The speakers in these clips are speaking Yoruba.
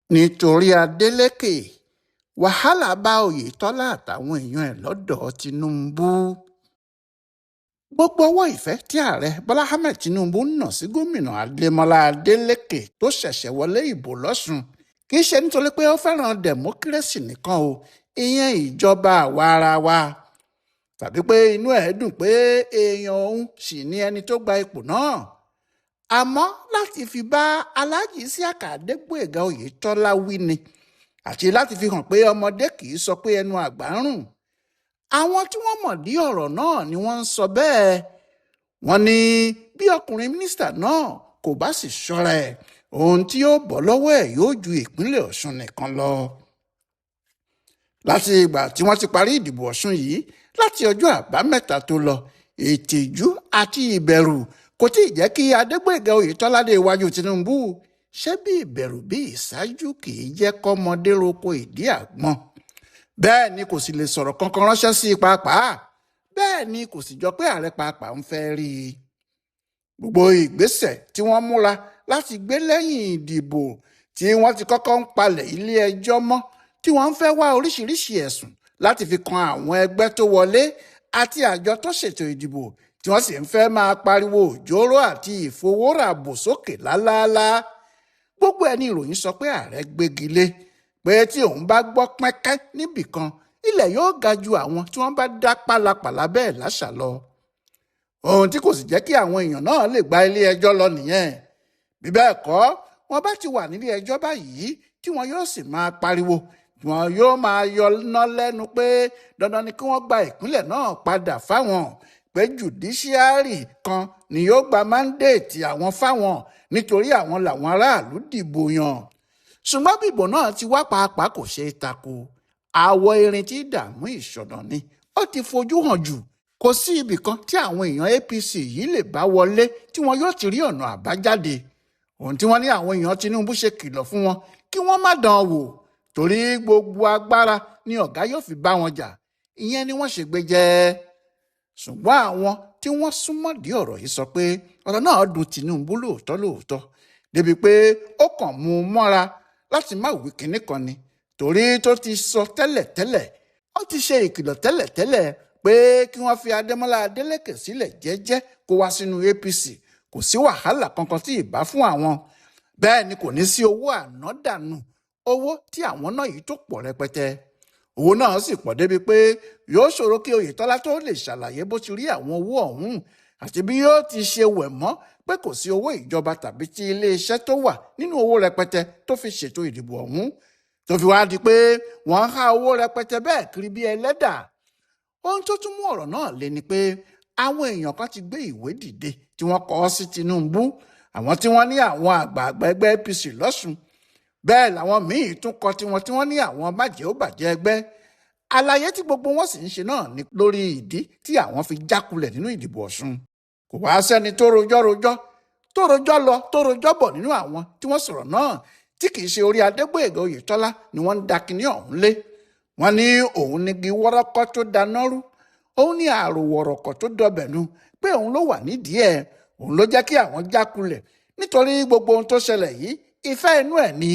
nítorí Adeleke wàhálà bá Oyetọla àtàwọn èèyàn ẹ̀ lọ́dọ̀ Tinubu. Gbogbo ọwọ́ ìfẹ́ tí ààrẹ Bọ́lá Ahmed Tinubu ń nà sí gómìnà Demọla Adeleke tó ṣẹ̀ṣẹ̀ wọlé ìbò lọ́sùn kì í ṣe nítorí pé ó fẹ́ràn dẹ̀mókírésì nìkan o, ìyẹn ìjọba àwa ara wa, tàbí pé inú ẹ̀ dùn pé èèyàn òun sì ní ẹni tó gba ipò náà. Àmọ́ láti fi bá Alhaji Isiaka Adégbóyèga Oyetọla wí ni, àti láti fi hàn pé ọmọdé kì í sọ pé ẹnu àgbà ń rùn. Àwọn tí wọ́n mọ̀ dí ọ̀rọ̀ náà ni wọ́n ń sọ bẹ́ẹ̀. Wọ́n ní bí ọkùnrin mínísítà náà kò bá sì ṣọ́ra ẹ̀, ohun tí yóò bọ́ lọ́wọ́ ẹ̀ yóò ju ìpínlẹ̀ Ọ̀ṣun nìkan lọ. Láti ìgbà tí wọ́n ti parí ìdìbò Ọ̀ṣun yìí, láti ọjọ́ àbámẹ́ta tó lọ, ìtìjú àti ìbẹ̀rù kò tí ì jẹ́ kí Adégbóyèga Oyetọla dé iwájú Tinubu. Ṣé bí ìbẹ̀rù bí ìṣáájú kì í jẹ́ kọ́mọdé roko ìdí àgbọn? Bẹ́ẹ̀ ni kò sì lè sọ̀rọ̀ kankan ránṣẹ́ sí i pàápàá. Bẹ́ẹ̀ ni kò sì jọ pé ààrẹ pàápàá ń fẹ́ rí i. Gbogbo ìgbésẹ̀ tí wọ́n múra láti gbé lẹ́yìn ìdìbò, tí wọ́n ti kọ́kọ́ ń palẹ̀ ilé ẹjọ́ mọ́, tí wọ́n ń fẹ́ wá oríṣiríṣi ẹ̀sùn láti fi kan àwọn ẹgbẹ́ tó wọlé àti àjọ tó ṣètò ìdìbò, tí wọ́n sì ń fẹ́ máa pariwo òjòrò àti ìfowóràbò sókè lálálá. Gbogbo ẹni ìròyìn sọ pé ààrẹ gbégi lé, pé tí òun bá gbọ́ pẹ́kẹ́ níbìkan, ilẹ̀ yóò ga ju àwọn tí wọ́n bá dá pálapàla bẹ́ẹ̀ láṣà lọ. Ohun tí kò sì jẹ́ kí àwọn èèyàn náà lè gba ilé ẹjọ́ lọ nìyẹn. Bí bẹ́ẹ̀ kọ́, wọ́n bá ti wà nílé ẹjọ́ báyìí tí wọ́n yóò sì máa pariwo, tí wọ́n yóò máa yọná lẹ́nu pé dandan ni kí wọ́n gba ìpínlẹ̀ náà padà fáwọn, pé jùdíṣíárì kan ni yóò gba máńdéètì àwọn fáwọn nítorí àwọn làwọn aráàlú dìbò yàn. Ṣùgbọ́n bíbò náà ti wá pàápàá kò ṣeé tako. Àwọ̀ erin tí dààmú ìṣọ̀dàn ni ó ti fojú hàn jù. Kò sí ibì kan tí àwọn èèyàn APC yìí lè bá wọlé tí wọn yóò ti rí ọ̀nà àbájáde. Ohun tí wọ́n ní àwọn èèyàn Tinubu ṣe kìlọ̀ fún wọn kí wọ́n má dán wò, torí gbogbo agbára ni ọ̀gá yóò fi bá wọn jà. Ìyẹn ni wọ́n ṣe gbé jẹ́. Ṣùgbọ́n àwọn tí wọ́n súnmọ́ dí ọ̀rọ̀ yìí sọ pé ọ̀rọ̀ náà dùn Tinubu lóòótọ́, débi pé ó kàn mú un mọ́ra láti má wí kinní kan ni, torí tó ti sọ tẹ́lẹ̀tẹ́lẹ̀, ó ti ṣe ìkìlọ̀ tẹ́lẹ̀tẹ́lẹ̀ pé kí wọ́n fi Adémọ́lá Adélékè sílẹ̀ jẹ́jẹ́ kó wá sínú APC. Kò sí wàhálà kankan tí ìbá fún àwọn. Bẹ́ẹ̀ ni kò ní sí owó ànádànù, owó tí àwọn náà yìí tó pọ̀ rẹpẹtẹ. Owó náà sì pọ̀ débi pé yóò ṣòro kí Oyetọla tó lè ṣàlàyé bó ti rí àwọn owó ọ̀hún, àti bí yóò ti ṣe wẹ̀ mọ́ pé kò sí owó ìjọba tàbí ti iléeṣẹ́ tó wà nínú owó rẹpẹtẹ tó fi ṣètò ìdìbò ọ̀hún, tó fi wá di pé wọ́n ń há owó rẹpẹtẹ bẹ́ẹ̀ kiri bí ẹlẹ́dà. Ohun tó tún mú ọ̀rọ̀ náà le ni pé àwọn èèyàn kan ti gbé ìwé dìde tí wọ́n kọ sí Tinubu, àwọn tí wọ́n ní àwọn àgbààgbà ẹgbẹ́ APC lọ́sùn. Bẹ́ẹ̀ làwọn míì tún kọ tiwọn tí wọ́n ní àwọn májèóbàjẹ́ ẹgbẹ́. Àlàyé tí gbogbo wọn sì ń ṣe náà ni lórí ìdí tí àwọn fi jákulẹ̀ nínú ìdìbò Ọ̀ṣun. Kò wá sẹ́ni tó rojọ́ lọ tó rojọ́ bọ̀ nínú àwọn tí wọ́n sọ̀rọ̀ náà tí kì í ṣe orí Adégbóyèga Oyetọla ni wọ́n ń da kinní ọ̀hún lé. Wọ́n ní òun nígi wọ́rọ́kọ́ tó dáná rú, òun ní àròwọ̀rọ̀kọ̀ tó dọbẹ̀nu, pé òun ló wà nídìí ẹ̀, òun ló jẹ́ kí àwọn jákulẹ̀ nítorí gbogbo ohun tó ṣẹlẹ̀ yìí ìfẹ́ inú ẹ̀ ni.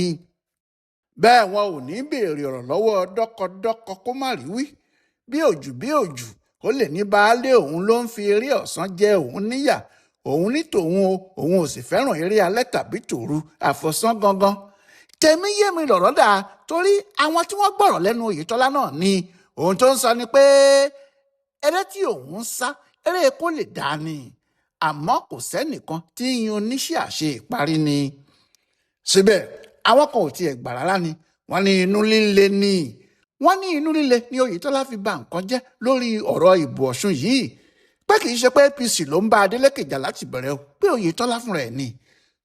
Bẹ́ẹ̀ wọn ò ní béèrè ọ̀rọ̀ lọ́wọ́ dọ́kọdọ́kọ kó má rí wí. Bí òjù ó lè ní baálé òun ló ń fi eré ọ̀sán jẹ òun níyà, òun ní tòun o, òun ò sì fẹ́ràn eré alẹ́ tàbí tòru, àfọ̀sán gangan. Tèmi yé mi lọ̀rọ̀ dà, torí àwọn tí wọ́n gbọ́rọ̀ lẹ́nu Oyetọla náà ni ohun tó ń sọ ni pé eré tí òun ń sá, eré kó lè dá ni, àmọ́ kò sẹ́nìkan tí yan oníṣẹ́ àṣe ìparí ni. Síbẹ̀ àwọn kan ò tiẹ̀ gbà rárá ni, wọ́n ní inú líle ni. Wọ́n ní inú líle ni Oyetọla fi ba nǹkan jẹ́ lórí ọ̀rọ̀ ìbò Ọ̀ṣun yìí, pé kì í ṣe pé APC ló ń bá Adélékè jà láti bẹ̀rẹ̀ o, pé Oyetọla fúnra ẹ̀ ni.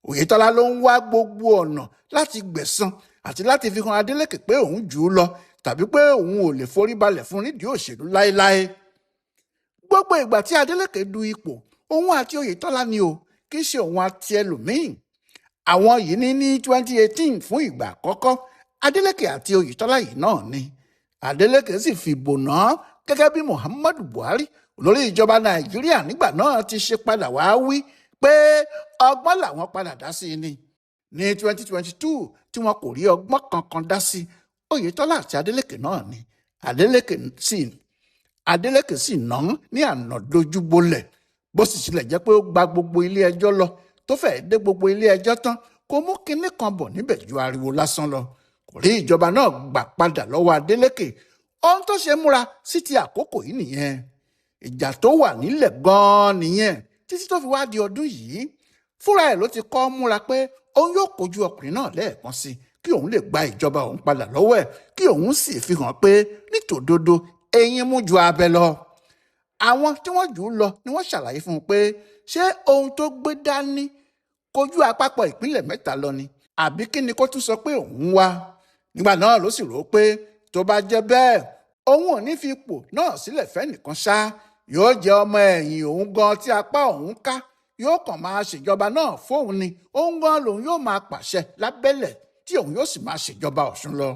Oyetọla ló ń wá gbogbo ọ̀nà láti gbẹ̀san àti láti fi hàn Adélékè pé òun jù ú lọ, tàbí pé òun ò lè forí balẹ̀ fún nídìí òṣèlú láéláé. Gbogbo ìgbà tí Adélékè du ipò, òun àti Oyetọla ni o, kì í ṣe òun àti ẹlòmíì. Àwọn yìí ní 2018 fún ìgbà àkọ́kọ́, Adélékè àti Oyetọla yìí náà ni. Adélékè sì fìbò náà gẹ́gẹ́ bí Muhammadu Buhari, olórí ìjọba Nàìjíríà nígbà náà ti ṣe padà wá wí pé ọgbọ́n làwọn padà dá sí i ni. Ní 2022 tí tí wọn kò rí ọgbọ́n kankan dá sí Oyètọ́lá àti Adeleke náà ni. Adeleke sì ná ní àná dojúbolẹ̀, bó sì tilẹ̀ jẹ́ pé ó gba gbogbo ilé ẹjọ́ lọ tó fẹ́ẹ́ dé gbogbo ilé ẹjọ́ tán, kò mú kinní kan bọ̀ níbẹ̀ ju ariwo lásán lọ. Kò rí ìjọba náà gbà padà lọ́wọ́ Adeleke. Ohun tó ṣe múra sí ti àkókò yìí nìyẹn. Ìjà tó wà nílẹ̀ gan-an nìyẹn títí tó fi wá di ọdún yìí. Fúnra ẹ̀ ló ti kọ́ múra pé òun yóò kojú ọkùnrin náà lẹ́ẹ̀kan sí kí òun lè gba ìjọba òun padà lọ́wọ́ ẹ̀, kí òun sì fi hàn pé nítòdodo eyín mú ju abẹ lọ. Àwọn tí wọ́n jù ú lọ ni wọ́n ṣàlàyé fún un pé ṣé ohun tó gbé dání kojú àpapọ̀ ìpínlẹ̀ 3 lọ ni, àbí kí ni kó tún sọ pé òun wá. Nígbà náà ló sì rò ó pé tó bá jẹ́ bẹ́ẹ̀, òun ò ní fi ipò náà sílẹ̀ fẹ́nìkan ṣá, yóò jẹ́ ọmọ ẹ̀yìn òun gan tí apá òun ká, yóò kàn máa ṣèjọba náà fóun ni, òun gan lòun yóò máa pàṣẹ lábẹ́lẹ̀ tí òun yóò sì máa ṣèjọba Ọ̀ṣun lọ.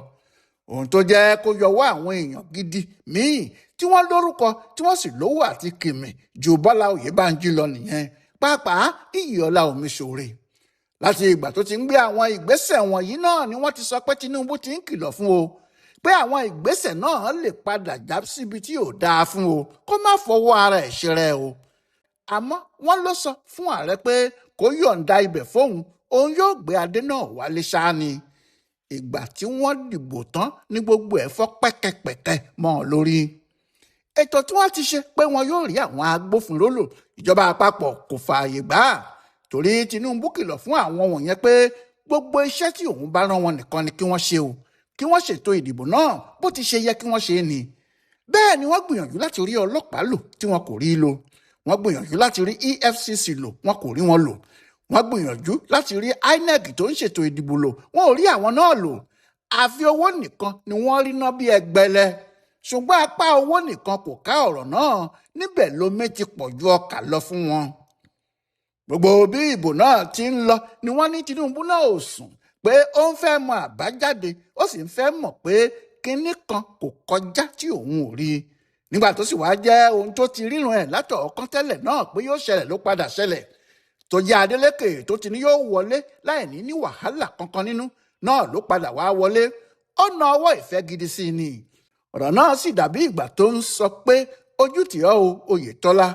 Ohun tó jẹ́ kó yọwọ́ àwọn èèyàn gidi míì tí wọ́n lórúkọ tí wọ́n sì lówó àti kìmì ju Bọ́lá Oyèbánjí lọ nìyẹn, pàápàá Iyìọlá Omiṣore. Láti ìgbà tó ti ń gbé àwọn ìgbésẹ̀ wọ̀nyí náà ni wọ́n ti sọ pé Tinubu ti ń kìlọ̀ fún o pé àwọn ìgbésẹ̀ náà lè padà já síbi tí ò dáa fún o, kó má fọwọ́ ara ẹ̀ ṣeré o. Àmọ́ wọ́n ló sọ fún ààrẹ pé kó yọ̀ǹda ibẹ̀ fóun, òun yóò gbé adé náà wálé ṣáá ni. Ìgbà tí wọ́n dìbò tán ní gbogbo ẹ̀ fọ́ pẹ́kẹ́pẹ́kẹ́ mọ́ ọ lórí. Ètò tí wọ́n ti ṣe pé wọn yóò rí àwọn agbófinró lò, ìjọba àpapọ̀ kò fààyè gbà á, torí Tinubu kìlọ̀ fún àwọn wọ̀nyẹn pé gbogbo iṣẹ́ tí òun bá rán wọn nìkan ni kí wọ́n ṣe o, kí wọ́n ṣètò ìdìbò náà bó ti ṣe yẹ kí wọ́n ṣe ni. Bẹ́ẹ̀ ni wọ́n gbìyànjú láti rí ọlọ́pàá lò tí wọn kò rí lò, wọ́n gbìyànjú láti rí EFCC lò, wọn kò rí wọn lò, wọ́n gbìyànjú láti rí INEC tó ń ṣètò ìdìbò lò, wọn ò rí àwọn náà lò. Àfi owó nìkan ni wọ́n rí ná bí ẹgbẹ̀lẹ̀, ṣùgbọ́n apá owó nìkan kò ká ọ̀rọ̀ náà, níbẹ̀ lómi ti pọ̀ ju ọkà lọ fún wọn. Gbogbo bí ìbò náà ti ń lọ ni wọ́n ní Tinubu náà ò sùn pé ó ń fẹ́ mọ àbájáde, ó sì ń fẹ́ mọ̀ pé kinní kan kò kọjá tí òun ò rí. Nígbà tó sì wá jẹ́ ohun tó ti ríran ẹ̀ látọ̀ọ́kán tẹ́lẹ̀ náà pé yóò ṣẹlẹ̀ ló padà ṣẹlẹ̀, tó jẹ́ Adeleke tó ti ní yóò wọlé láì ní wàhálà kankan nínú náà ló padà wá wọlé. Ó na ọwọ́ ìfẹ́ gidi sí ni. Ọ̀rọ̀ náà sì dàbí ìgbà tó ń sọ pé ojú tì ọ́ o Oyètọ́lá,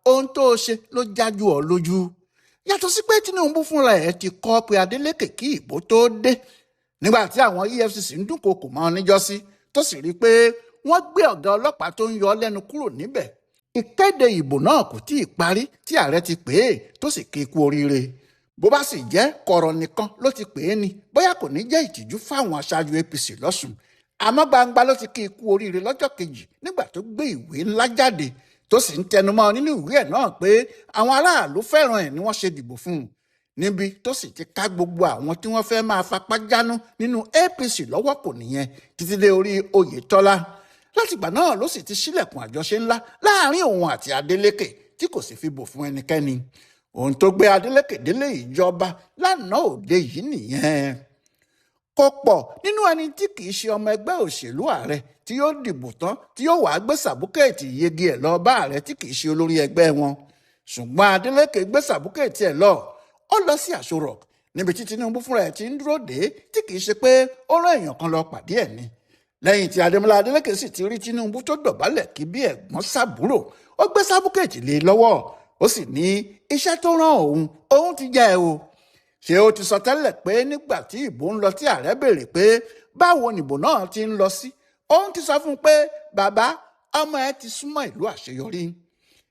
ohun tó ṣe ló jájú ọ lójú. Yàtọ̀ sí pé Tinubu fúnra ẹ̀ ti kọ́ pé Adeleke kí ìbò tó dé, nígbà tí àwọn EFCC ń dúnkokò mọ́ níjọ́sí tó sì rí i pé wọ́n gbé ọ̀gá ọlọ́pàá tó ń yọ lẹ́nu kúrò níbẹ̀. Ìkéde ìbò náà kò tí ì parí tí ààrẹ ti pè é tó sì kí i kú oríire. Bó bá sì jẹ́ kọ̀rọ̀ nìkan ló ti pè é ni, bóyá kò ní jẹ́ ìtìjú fáwọn aṣáájú APC lọ́sùn. Àmọ́ gbangba ló ti kí i kú oríire lọ́jọ́ kejì nígbà tó gbé ìwé ńlá jáde tó sì ń tẹnumọ́ nínú ìwé ẹ̀ náà pé àwọn aráàlú fẹ́ràn ẹ̀ ni wọ́n ṣe dìbò fún un, níbi tó sì ti ká gbogbo àwọn tí wọ́n fẹ́ máa fapá jánu nínú APC lọ́wọ́ kò nìyẹn títí dé orí Oyètọ́lá. Látìgbà náà ló sì ti ṣílẹ̀kùn àjọṣe ńlá láàrin òun àti Adeleke tí kò sì fi bò fún ẹnikẹ́ni. Ohun tó gbé Adeleke délé ìjọba lánàá òde yìí nìyẹn. Kò pọ̀ nínú ẹni tí kì í ṣe ọmọ ẹgbẹ́ òṣèlú ààrẹ tí yóò dìbò tán tí yóò wá gbé sàbúkẹ́ẹ̀tì yege ẹ̀ lọ bá ààrẹ tí kì í ṣe olórí ẹgbẹ́ wọn. Ṣùgbọ́n Adeleke gbé sàbúkẹ́ẹ̀tì ẹ̀ lọ, ó lọ sí Aso Rock níbi tí Tinubu fúnra ẹ̀ ti ń dúró dé tí kì í ṣe pé ó rán èèyàn kan lọ pàdé ẹ̀ ni. Lẹ́yìn tí Demọla Adeleke sì ti rí Tinubu tó dọ̀bálẹ̀ kí bí ẹ̀gbọ́n sàbúrò, ó gbé sàbúkẹ́ẹ̀tì lé lọ́wọ́, ó sì ní iṣẹ́ tó rán òun ti jẹ́ o. Ṣé ó ti sọ tẹ́lẹ̀ pé nígbà tí ìbò ń lọ tí ààrẹ béèrè pé báwo nìbò náà ti ń lọ sí, òun ti sọ fún un pé bàbá ọmọ ẹ ti súnmọ́ ìlú àṣeyọrí.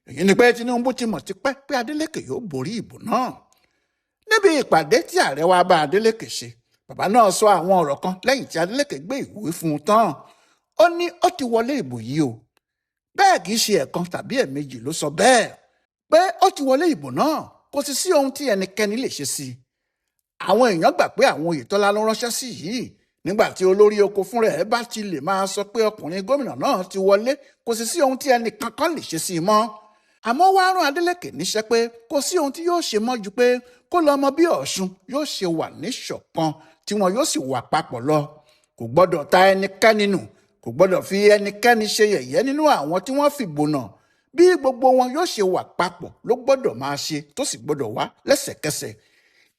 Èyí ni pé Tinubu ti mọ̀ tipẹ́ pé Adeleke yóò borí ìbò náà. Níbi ìpàdé tí ààrẹ wá bá Adeleke ṣe, bàbá náà sọ àwọn ọ̀rọ̀ kan lẹ́yìn tí Adeleke gbé ìwé fún un tán. Ó ní ó ti wọlé ìbò yìí o. Bẹ́ẹ̀ kì í ṣe ẹ̀kan tàbí ẹ̀mejì ló sọ bẹ́ẹ̀, pé ó ti wọlé ìbò náà, kò sì sí ohun tí ẹnikẹ́ni lè ṣe sí i. Àwọn èèyàn gbà pé àwọn Oyètọ́lá ló ránṣẹ́ sí yìí, nígbà tí olórí oko fúnra ẹ̀ bá ti lè máa sọ pé ọkùnrin gómìnà náà ti wọlé, kò sì sí ohun tí ẹnìkankan lè ṣe sí i mọ́. Àmọ́ wá rán Adeleke níṣẹ́ pé kò sí ohun tí yóò ṣe mọ́ ju pé kó lọ mọ bí Ọ̀ṣun yóò ṣe wà níṣọ̀kan tí wọn yóò sì wà papọ̀ lọ. Kò gbọ́dọ̀ ta ẹnikẹ́ni nù, kò gbọ́dọ̀ fi ẹnikẹ́ni ṣe yẹ̀yẹ́ nínú àwọn tí wọ́n fìbò nà. Bí gbogbo wọn yóò ṣe wà papọ̀ ló gbọ́dọ̀ máa ṣe tó sì gbọ́dọ̀ wá lẹ́sẹ̀kẹsẹ̀.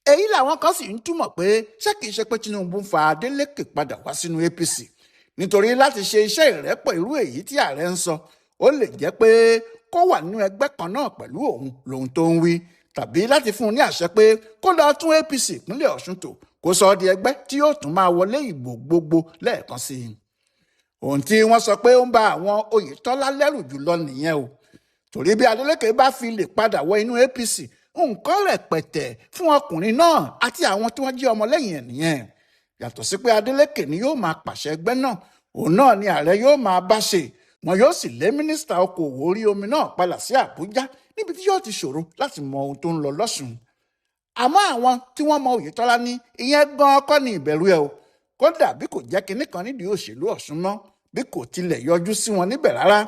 èyí làwọn kan sì ń túmọ̀ pé ṣé kìí ṣe pé Tinubu ń fa Adeleke padà wá sínú APC nítorí láti ṣe iṣẹ́ ìrẹ́pọ̀ irú èyí tí ààrẹ ń sọ ó lè jẹ́ pé kó wà nínú ẹgbẹ́ kan náà pẹ̀lú òun lòun tó ń wí tàbí láti fún un ní àṣẹ pé kó lọ tún APC ìpínlẹ̀ Ọ̀ṣun tò kó sọ ọ́ di ẹgbẹ́ tí yóò tún máa wọlé ìbò gbogbo lẹ́ẹ̀kan sí i. ohun tí wọ́n sọ pé ó ń ba àwọn Oyètọ́lá lẹ́rù jùlọ nìyẹn o torí bí Adeleke bá fi lè padà wọ inú APC nǹkan rẹpẹtẹ fún ọkùnrin náà àti àwọn tí wọ́n jẹ́ ọmọlẹ́yìn ẹ̀ nìyẹn yàtọ̀ sí pé Adeleke ni yóò máa pàṣẹ ẹgbẹ́ náà òun náà ni ààrẹ yóò máa bá ṣe wọn yóò sì lé mínísítà okòwò orí omi náà padà sí Àbújá níbi tí yóò ti ṣòro láti mọ ohun tó ń lọ lọ́sùn. àmọ́ àwọn tí wọ́n mọ Oyètọ́lá ní ìyẹn gan-an kọ́ ni ìbẹ̀rù ẹ̀ o kódà bí kò jẹ́ kinní kan nídìí òṣèlú Ọ̀ṣun mọ́ bí kò tilẹ̀ yọjú sí wọn níbẹ̀ rárá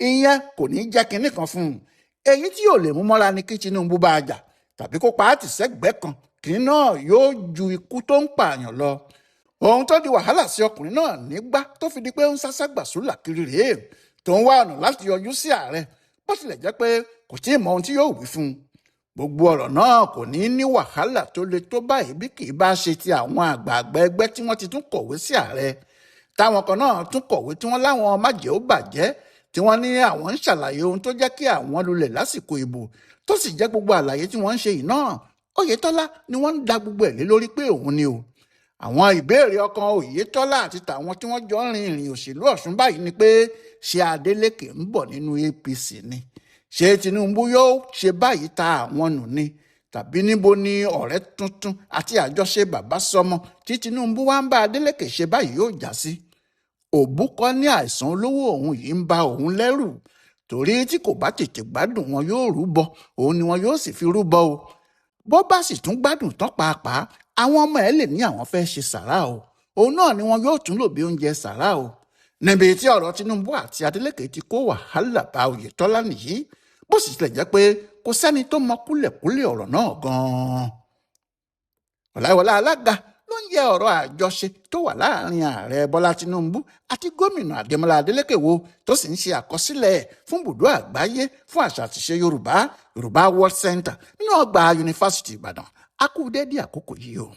ìyẹn kò ní jẹ́ kinní kan fún un èyí tí yóò lè mú mọ́ra ni kí Tinubu bá a jà tàbí kó pa á tì sẹ́gbẹ̀ẹ́ kan kí náà yóò ju ikú tó ń pààyàn lọ. ohun tó di wàhálà sí ọkùnrin náà nígbà tó fi di pé ń sáságbàsúlà kiri rèé tó ń wá ọ̀nà láti yọjú sí ààrẹ bó tilẹ̀ jẹ́ pé kò tí ì mọ ohun tí yóò wí fún un. gbogbo ọ̀rọ̀ náà kò ní wàhálà tó le tó báyìí bí kì í bá ṣe ti àwọn àgbààgbà ẹgbẹ́ tí wọ́n ti tún kọ̀wé sí ààrẹ táwọn kan náà tún kọ̀wé tí wọ́n láwọn májẹ̀ ó bàjẹ́ tí wọ́n ní àwọn ń ṣàlàyé ohun tó jẹ́ kí àwọn lulẹ̀ lásìkò ìbò tó sì jẹ́ gbogbo àlàyé tí wọ́n ń ṣe yìí náà Oyètọ́lá ni wọ́n ń da gbogbo ẹ̀ lé lórí pé òun ni o. àwọn ìbéèrè ọkàn Oyètọ́lá àti tàwọn tí wọ́n jọ ń rin ìrìn òṣèlú Ọ̀ṣun báyìí ni pé ṣé Adeleke ń bọ̀ nínú APC ni ṣé Tinubu yóò ṣe báyìí ta àwọn nù ni tàbí níbo ni ọ̀rẹ́ tuntun àti àjọṣe bàbá sọmọ tí Tinubu wá ń bá Adeleke ṣe báyìí yóò já sí. òbúkọ ní àìsàn olówó òun yìí ń ba òun lẹ́rù torí tí kò bá tètè gbádùn wọn yóò rúbọ òun ni wọn yóò sì fi rúbọ o bó bá sì tún gbádùn tán pàápàá àwọn ọmọ ẹ̀ lè ní àwọn fẹ́ ṣe sàrà o òun náà ni wọn yóò tún lò bí oúnjẹ sàrà o. níbi tí ọ̀rọ̀ Tinubu àti Adeleke ti kó wàhálà bá Oyètọ́lá nìyí bó sì tilẹ̀ jẹ́ pé kò sẹ́ni tó mọ kúlẹ̀kúlẹ̀ ọ̀rọ̀ náà gan-an. Ọláyíwọlá Alága ló ń yẹ ọ̀rọ̀ àjọṣe tó wà láàrin ààrẹ Bọ́lá Tinubu àti gómìnà Demọla Adeleke wò tó sì ń ṣe àkọsílẹ̀ fún ibùdó àgbáyé fún àṣà àtìṣe Yorùbá World Center nínú ọgbà yunifásitì Ìbàdàn. a kú dédé àkókò yìí o.